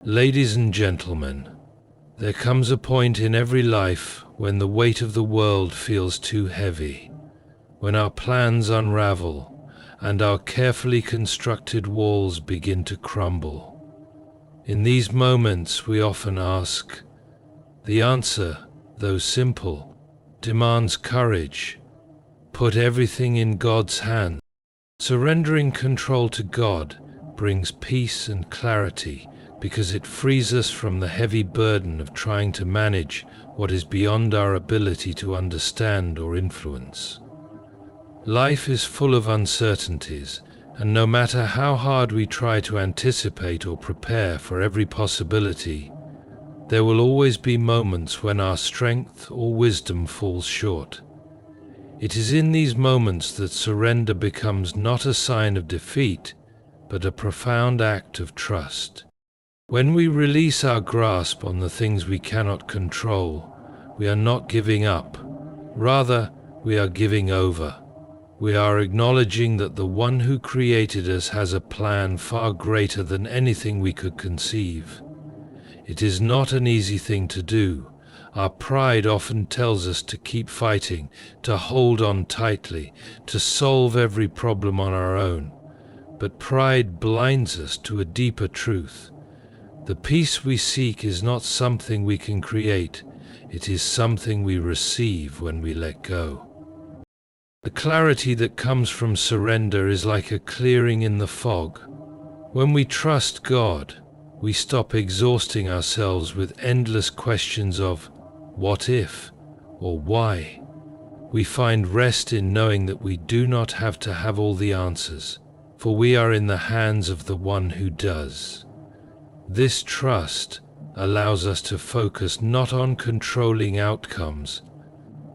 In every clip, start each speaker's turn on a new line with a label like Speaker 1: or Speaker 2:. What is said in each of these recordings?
Speaker 1: Ladies and gentlemen, there comes a point in every life when the weight of the world feels too heavy, when our plans unravel and our carefully constructed walls begin to crumble. In these moments we often ask, the answer, though simple, demands courage. Put everything in God's hands. Surrendering control to God brings peace and clarity because it frees us from the heavy burden of trying to manage what is beyond our ability to understand or influence. Life is full of uncertainties, and no matter how hard we try to anticipate or prepare for every possibility, there will always be moments when our strength or wisdom falls short. It is in these moments that surrender becomes not a sign of defeat, but a profound act of trust. When we release our grasp on the things we cannot control, we are not giving up. Rather, we are giving over. We are acknowledging that the one who created us has a plan far greater than anything we could conceive. It is not an easy thing to do. Our pride often tells us to keep fighting, to hold on tightly, to solve every problem on our own. But pride blinds us to a deeper truth. The peace we seek is not something we can create, it is something we receive when we let go. The clarity that comes from surrender is like a clearing in the fog. When we trust God, we stop exhausting ourselves with endless questions of what if or why. We find rest in knowing that we do not have to have all the answers, for we are in the hands of the one who does. This trust allows us to focus not on controlling outcomes,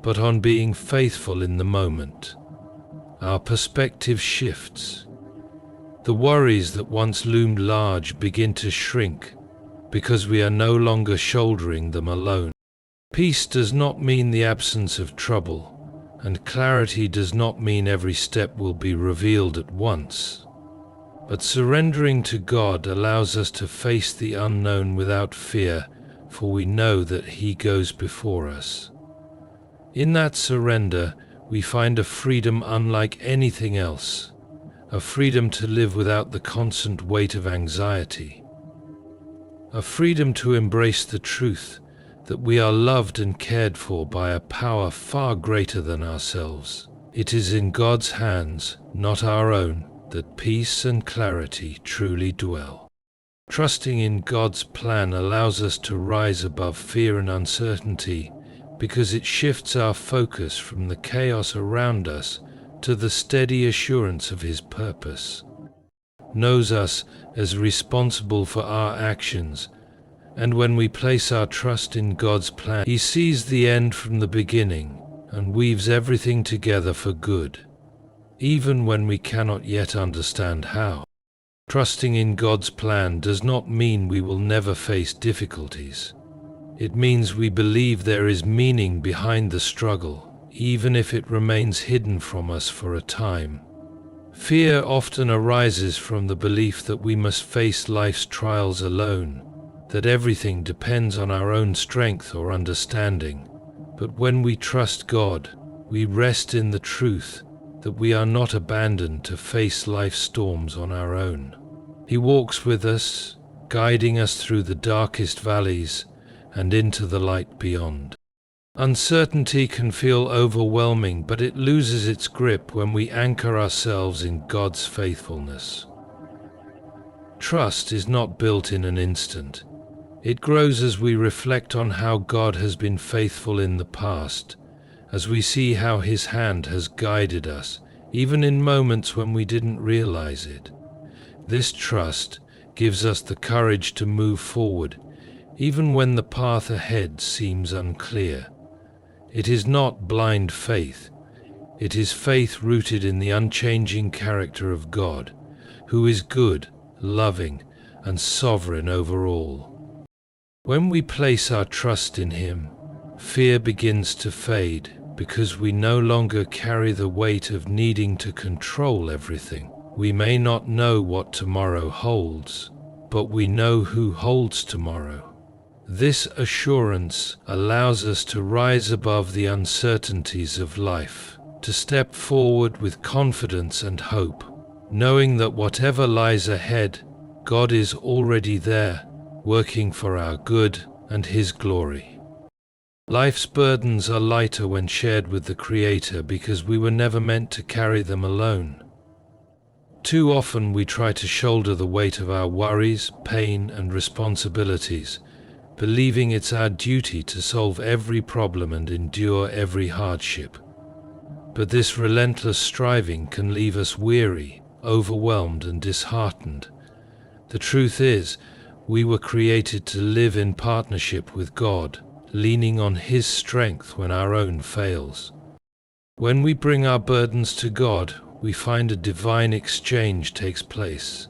Speaker 1: but on being faithful in the moment. Our perspective shifts. The worries that once loomed large begin to shrink because we are no longer shouldering them alone. Peace does not mean the absence of trouble, and clarity does not mean every step will be revealed at once. But surrendering to God allows us to face the unknown without fear, for we know that He goes before us. In that surrender, we find a freedom unlike anything else, a freedom to live without the constant weight of anxiety, a freedom to embrace the truth that we are loved and cared for by a power far greater than ourselves. It is in God's hands, not our own, that peace and clarity truly dwell. Trusting in God's plan allows us to rise above fear and uncertainty because it shifts our focus from the chaos around us to the steady assurance of His purpose. Knows us as responsible for our actions, and when we place our trust in God's plan, He sees the end from the beginning and weaves everything together for good, even when we cannot yet understand how. Trusting in God's plan does not mean we will never face difficulties. It means we believe there is meaning behind the struggle, even if it remains hidden from us for a time. Fear often arises from the belief that we must face life's trials alone, that everything depends on our own strength or understanding. But when we trust God, we rest in the truth that we are not abandoned to face life's storms on our own. He walks with us, guiding us through the darkest valleys and into the light beyond. Uncertainty can feel overwhelming, but it loses its grip when we anchor ourselves in God's faithfulness. Trust is not built in an instant. It grows as we reflect on how God has been faithful in the past, as we see how His hand has guided us, even in moments when we didn't realize it. This trust gives us the courage to move forward, even when the path ahead seems unclear. It is not blind faith. It is faith rooted in the unchanging character of God, who is good, loving, and sovereign over all. When we place our trust in Him, fear begins to fade because we no longer carry the weight of needing to control everything. We may not know what tomorrow holds, but we know who holds tomorrow. This assurance allows us to rise above the uncertainties of life, to step forward with confidence and hope, knowing that whatever lies ahead, God is already there, working for our good and His glory. Life's burdens are lighter when shared with the Creator because we were never meant to carry them alone. Too often we try to shoulder the weight of our worries, pain, and responsibilities, believing it's our duty to solve every problem and endure every hardship. But this relentless striving can leave us weary, overwhelmed, and disheartened. The truth is, we were created to live in partnership with God, leaning on His strength when our own fails. When we bring our burdens to God, we find a divine exchange takes place.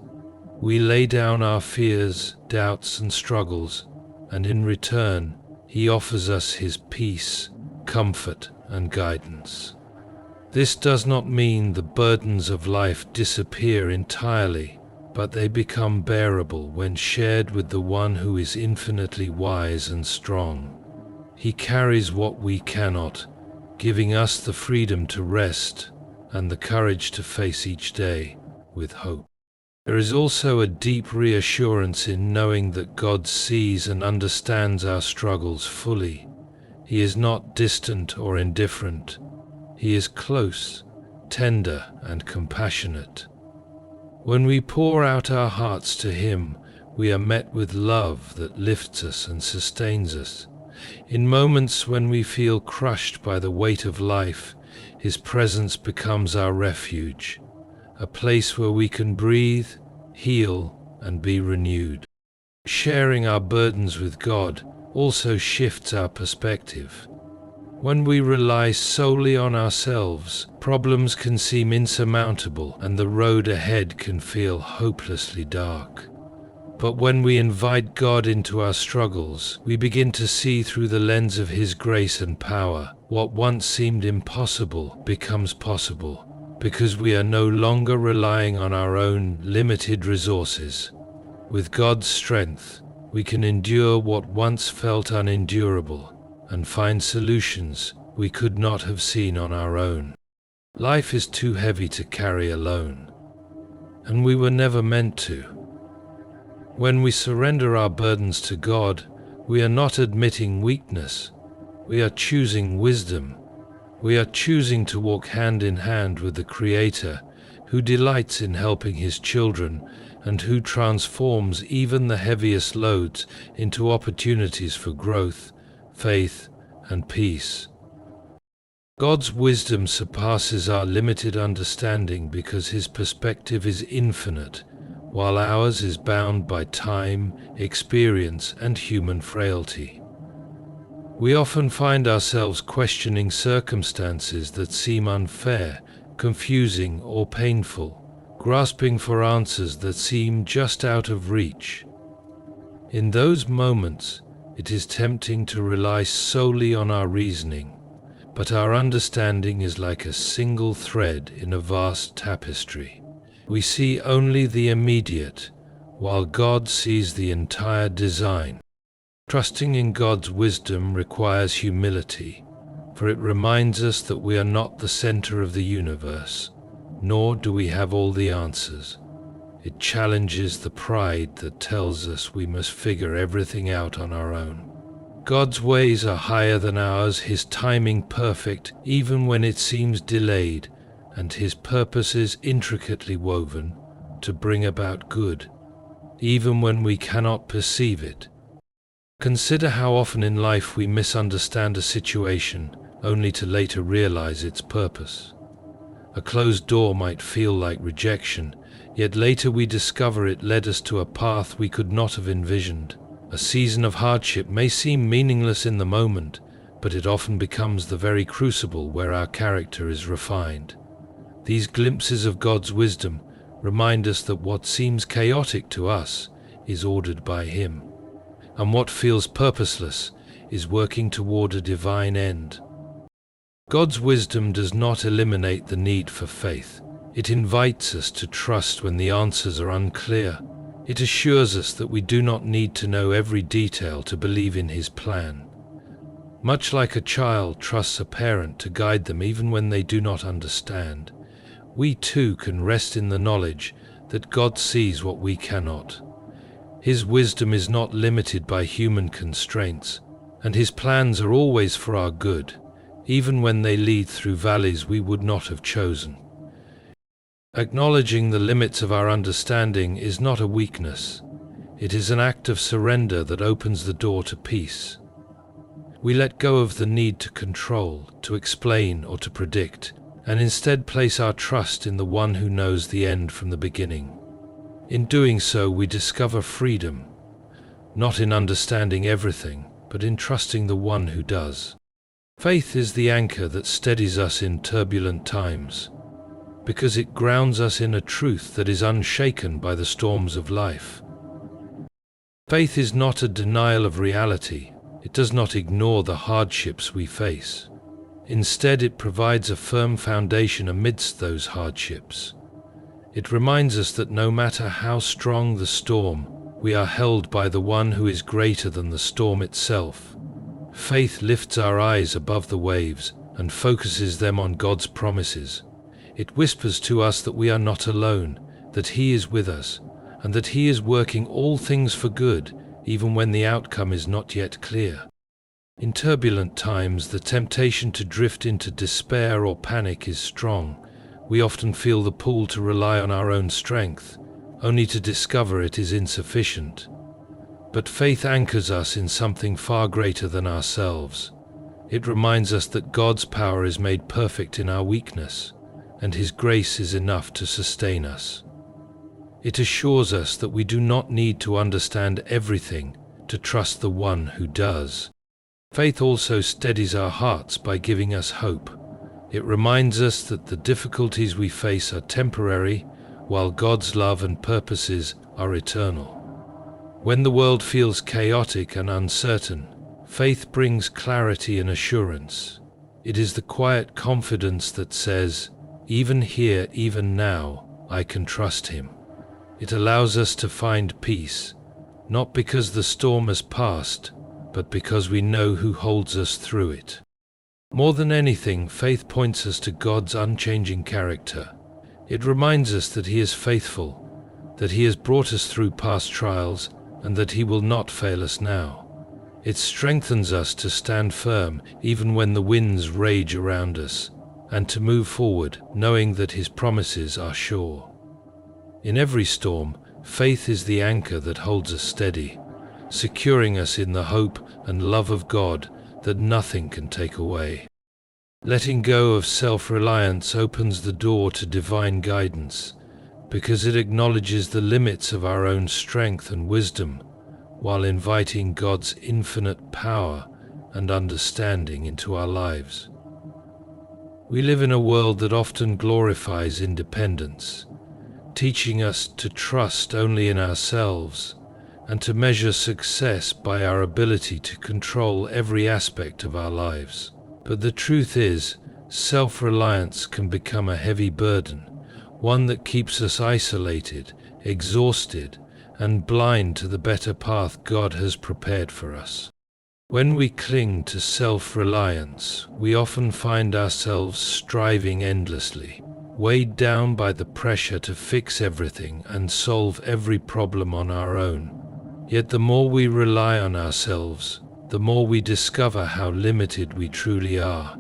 Speaker 1: We lay down our fears, doubts, and struggles, and in return, He offers us His peace, comfort, and guidance. This does not mean the burdens of life disappear entirely, but they become bearable when shared with the One who is infinitely wise and strong. He carries what we cannot, giving us the freedom to rest and the courage to face each day with hope. There is also a deep reassurance in knowing that God sees and understands our struggles fully. He is not distant or indifferent. He is close, tender, and compassionate. When we pour out our hearts to Him, we are met with love that lifts us and sustains us. In moments when we feel crushed by the weight of life, His presence becomes our refuge, a place where we can breathe, heal, and be renewed. Sharing our burdens with God also shifts our perspective. When we rely solely on ourselves, problems can seem insurmountable and the road ahead can feel hopelessly dark. But when we invite God into our struggles, we begin to see through the lens of His grace and power. What once seemed impossible becomes possible, because we are no longer relying on our own limited resources. With God's strength, we can endure what once felt unendurable and find solutions we could not have seen on our own. Life is too heavy to carry alone, and we were never meant to. When we surrender our burdens to God, we are not admitting weakness. We are choosing wisdom. We are choosing to walk hand in hand with the Creator, who delights in helping His children and who transforms even the heaviest loads into opportunities for growth, faith, and peace. God's wisdom surpasses our limited understanding because His perspective is infinite, while ours is bound by time, experience, and human frailty. We often find ourselves questioning circumstances that seem unfair, confusing, or painful, grasping for answers that seem just out of reach. In those moments, it is tempting to rely solely on our reasoning, but our understanding is like a single thread in a vast tapestry. We see only the immediate, while God sees the entire design. Trusting in God's wisdom requires humility, for it reminds us that we are not the center of the universe, nor do we have all the answers. It challenges the pride that tells us we must figure everything out on our own. God's ways are higher than ours, His timing perfect even when it seems delayed, and His purposes intricately woven to bring about good, even when we cannot perceive it. Consider how often in life we misunderstand a situation only to later realize its purpose. A closed door might feel like rejection, yet later we discover it led us to a path we could not have envisioned. A season of hardship may seem meaningless in the moment, but it often becomes the very crucible where our character is refined. These glimpses of God's wisdom remind us that what seems chaotic to us is ordered by Him, and what feels purposeless is working toward a divine end. God's wisdom does not eliminate the need for faith. It invites us to trust when the answers are unclear. It assures us that we do not need to know every detail to believe in His plan. Much like a child trusts a parent to guide them even when they do not understand, we too can rest in the knowledge that God sees what we cannot. His wisdom is not limited by human constraints, and His plans are always for our good, even when they lead through valleys we would not have chosen. Acknowledging the limits of our understanding is not a weakness. It is an act of surrender that opens the door to peace. We let go of the need to control, to explain, or to predict, and instead place our trust in the one who knows the end from the beginning. In doing so, we discover freedom, not in understanding everything, but in trusting the one who does. Faith is the anchor that steadies us in turbulent times, because it grounds us in a truth that is unshaken by the storms of life. Faith is not a denial of reality. It does not ignore the hardships we face. Instead, it provides a firm foundation amidst those hardships. It reminds us that no matter how strong the storm, we are held by the one who is greater than the storm itself. Faith lifts our eyes above the waves and focuses them on God's promises. It whispers to us that we are not alone, that He is with us, and that He is working all things for good, even when the outcome is not yet clear. In turbulent times, the temptation to drift into despair or panic is strong. We often feel the pull to rely on our own strength, only to discover it is insufficient. But faith anchors us in something far greater than ourselves. It reminds us that God's power is made perfect in our weakness, and His grace is enough to sustain us. It assures us that we do not need to understand everything to trust the one who does. Faith also steadies our hearts by giving us hope. It reminds us that the difficulties we face are temporary, while God's love and purposes are eternal. When the world feels chaotic and uncertain, faith brings clarity and assurance. It is the quiet confidence that says, "Even here, even now, I can trust Him." It allows us to find peace, not because the storm has passed, but because we know who holds us through it. More than anything, faith points us to God's unchanging character. It reminds us that He is faithful, that He has brought us through past trials, and that He will not fail us now. It strengthens us to stand firm even when the winds rage around us, and to move forward knowing that His promises are sure. In every storm, faith is the anchor that holds us steady, securing us in the hope and love of God that nothing can take away. Letting go of self-reliance opens the door to divine guidance, because it acknowledges the limits of our own strength and wisdom, while inviting God's infinite power and understanding into our lives. We live in a world that often glorifies independence, teaching us to trust only in ourselves and to measure success by our ability to control every aspect of our lives. But the truth is, self-reliance can become a heavy burden, one that keeps us isolated, exhausted, and blind to the better path God has prepared for us. When we cling to self-reliance, we often find ourselves striving endlessly, weighed down by the pressure to fix everything and solve every problem on our own. Yet the more we rely on ourselves, the more we discover how limited we truly are.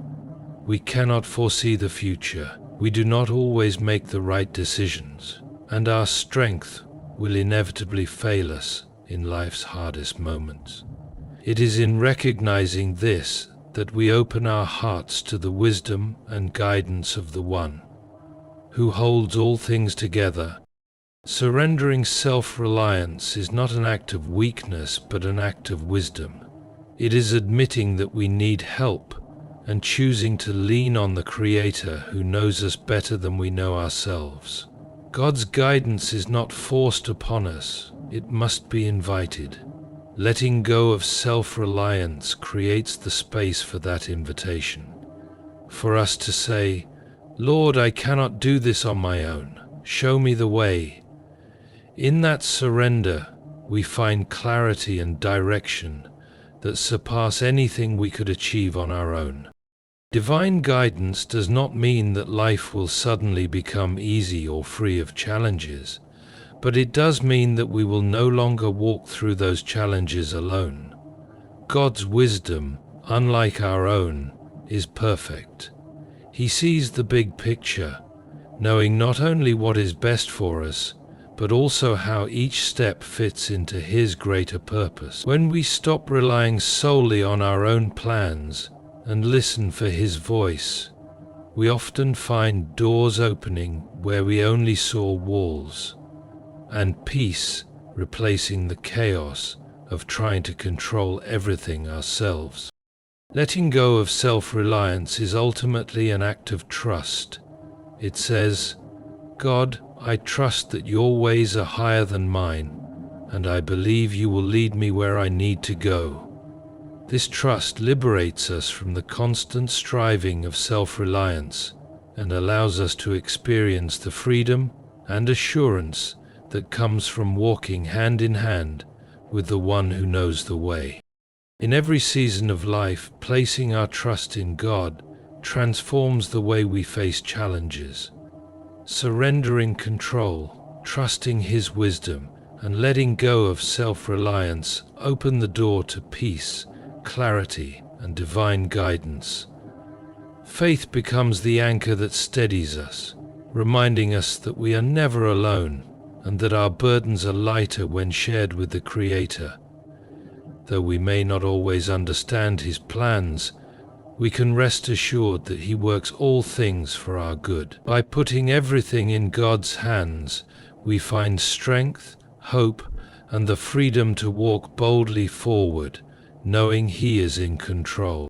Speaker 1: We cannot foresee the future, we do not always make the right decisions, and our strength will inevitably fail us in life's hardest moments. It is in recognizing this that we open our hearts to the wisdom and guidance of the One who holds all things together. Surrendering self-reliance is not an act of weakness, but an act of wisdom. It is admitting that we need help and choosing to lean on the Creator who knows us better than we know ourselves. God's guidance is not forced upon us, it must be invited. Letting go of self-reliance creates the space for that invitation. For us to say, "Lord, I cannot do this on my own. Show me the way." In that surrender, we find clarity and direction that surpass anything we could achieve on our own. Divine guidance does not mean that life will suddenly become easy or free of challenges, but it does mean that we will no longer walk through those challenges alone. God's wisdom, unlike our own, is perfect. He sees the big picture, knowing not only what is best for us, but also how each step fits into His greater purpose. When we stop relying solely on our own plans and listen for His voice, we often find doors opening where we only saw walls, and peace replacing the chaos of trying to control everything ourselves. Letting go of self-reliance is ultimately an act of trust. It says, "God, I trust that your ways are higher than mine, and I believe you will lead me where I need to go." This trust liberates us from the constant striving of self-reliance and allows us to experience the freedom and assurance that comes from walking hand in hand with the one who knows the way. In every season of life, placing our trust in God transforms the way we face challenges. Surrendering control, trusting His wisdom, and letting go of self-reliance open the door to peace, clarity, and divine guidance. Faith becomes the anchor that steadies us, reminding us that we are never alone and that our burdens are lighter when shared with the Creator. Though we may not always understand His plans, we can rest assured that He works all things for our good. By putting everything in God's hands, we find strength, hope, and the freedom to walk boldly forward, knowing He is in control.